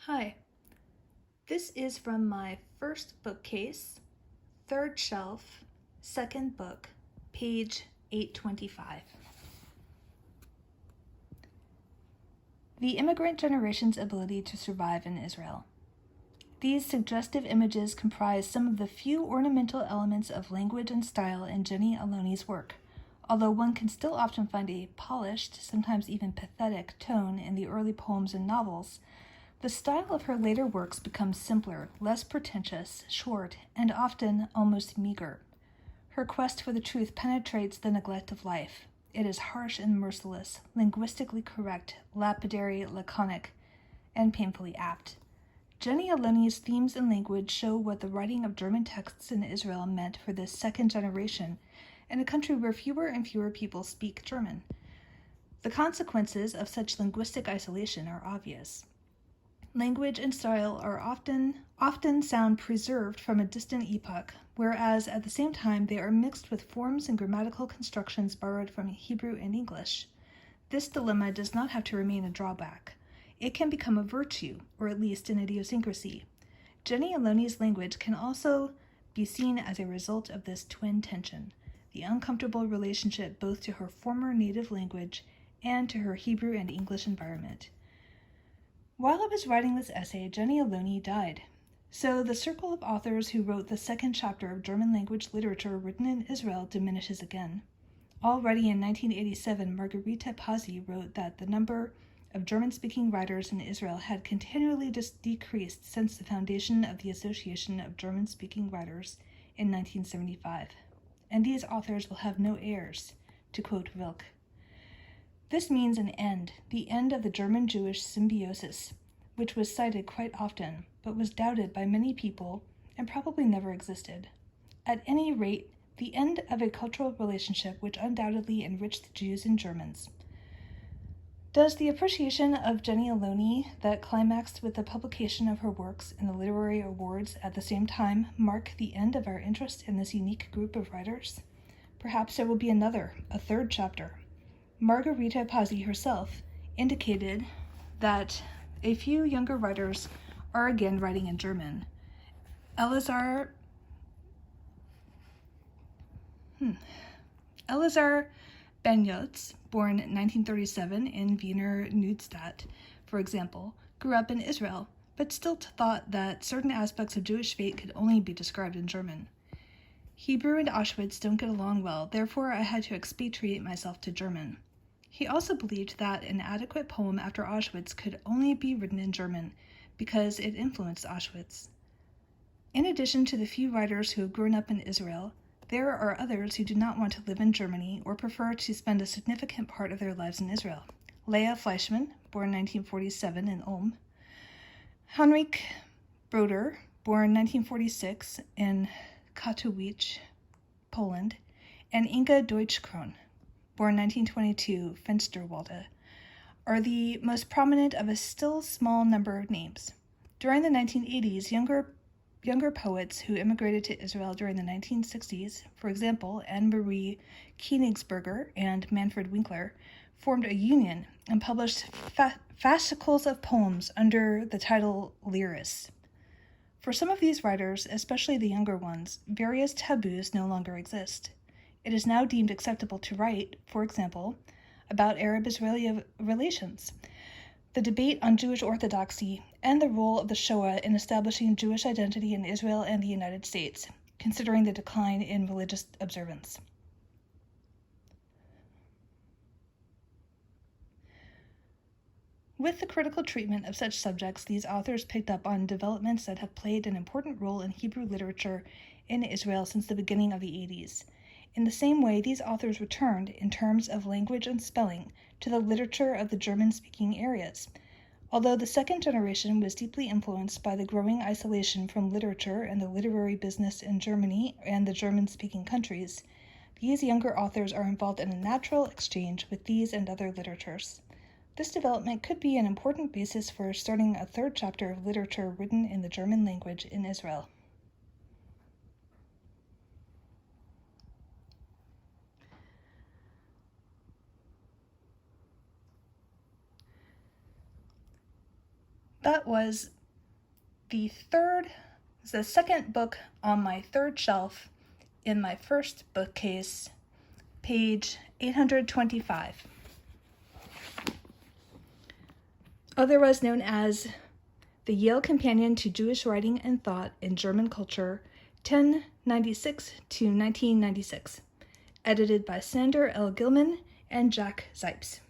Hi, this is from my first bookcase, third shelf, second book, page 825. The immigrant generation's ability to survive in Israel. These suggestive images comprise some of the few ornamental elements of language and style in Jenny Aloni's work, although one can still often find a polished, sometimes even pathetic, tone in the early poems and novels. The style of her later works becomes simpler, less pretentious, short, and often almost meager. Her quest for the truth penetrates the neglect of life. It is harsh and merciless, linguistically correct, lapidary, laconic, and painfully apt. Jenny Aloni's themes and language show what the writing of German texts in Israel meant for this second generation, in a country where fewer and fewer people speak German. The consequences of such linguistic isolation are obvious. Language and style are often sound preserved from a distant epoch, whereas at the same time they are mixed with forms and grammatical constructions borrowed from Hebrew and English. This dilemma does not have to remain a drawback. It can become a virtue, or at least an idiosyncrasy. Jenny Aloni's language can also be seen as a result of this twin tension, the uncomfortable relationship both to her former native language and to her Hebrew and English environment. While I was writing this essay, Jenny Aloni died. So the circle of authors who wrote the second chapter of German language literature written in Israel diminishes again. Already in 1987, Margarita Pazzi wrote that the number of German-speaking writers in Israel had continually decreased since the foundation of the Association of German-Speaking Writers in 1975. And these authors will have no heirs, to quote Wilk. This means an end, the end of the German-Jewish symbiosis, which was cited quite often, but was doubted by many people and probably never existed. At any rate, the end of a cultural relationship which undoubtedly enriched the Jews and Germans. Does the appreciation of Jenny Aloni that climaxed with the publication of her works in the literary awards at the same time mark the end of our interest in this unique group of writers? Perhaps there will be a third chapter. Margarita Pazzi herself indicated that a few younger writers are again writing in German. Elazar Benyotz, born 1937 in Wiener Neustadt, for example, grew up in Israel, but still thought that certain aspects of Jewish fate could only be described in German. Hebrew and Auschwitz don't get along well, therefore I had to expatriate myself to German. He also believed that an adequate poem after Auschwitz could only be written in German because it influenced Auschwitz. In addition to the few writers who have grown up in Israel, there are others who do not want to live in Germany or prefer to spend a significant part of their lives in Israel. Leah Fleischman, born 1947 in Ulm. Heinrich Broder, born 1946 in Katowice, Poland. And Inga Deutschkron, born 1922, Finsterwalde, are the most prominent of a still small number of names. During the 1980s, younger poets who immigrated to Israel during the 1960s, for example, Anne-Marie Koenigsberger and Manfred Winkler, formed a union and published fascicles of poems under the title Lyris. For some of these writers, especially the younger ones, various taboos no longer exist. It is now deemed acceptable to write, for example, about Arab-Israeli relations, the debate on Jewish orthodoxy, and the role of the Shoah in establishing Jewish identity in Israel and the United States, considering the decline in religious observance. With the critical treatment of such subjects, these authors picked up on developments that have played an important role in Hebrew literature in Israel since the beginning of the 80s. In the same way, these authors returned, in terms of language and spelling, to the literature of the German-speaking areas. Although the second generation was deeply influenced by the growing isolation from literature and the literary business in Germany and the German-speaking countries, these younger authors are involved in a natural exchange with these and other literatures. This development could be an important basis for starting a third chapter of literature written in the German language in Israel. That was the second book on my third shelf in my first bookcase, page 825. Otherwise known as the Yale Companion to Jewish Writing and Thought in German Culture, 1096 to 1996, edited by Sander L. Gilman and Jack Zipes.